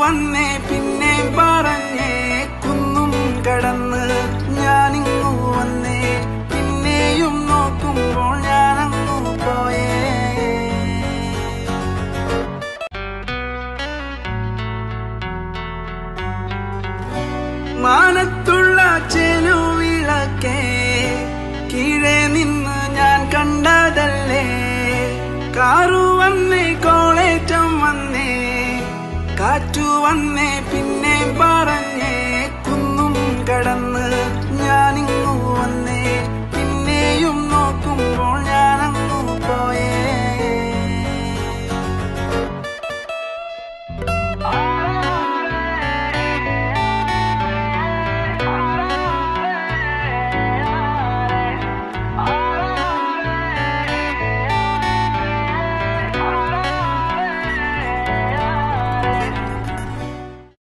വന്നേ പിന്നെ പറഞ്ഞേ കുന്നും കടന്ന് ഞാനിങ്ങു വന്നേ പിന്നെയും നോക്കുമ്പോൾ ഞാനങ്ങു പോയേ മാനത്തുള്ള ചെലുവിളക്കേ കീഴെ നിന്ന് ഞാൻ കണ്ടതല്ലേ കാറു വന്നേ കോളേറ്റം വന്നേ കാറ്റു വന്നേ പിന്നെ പറ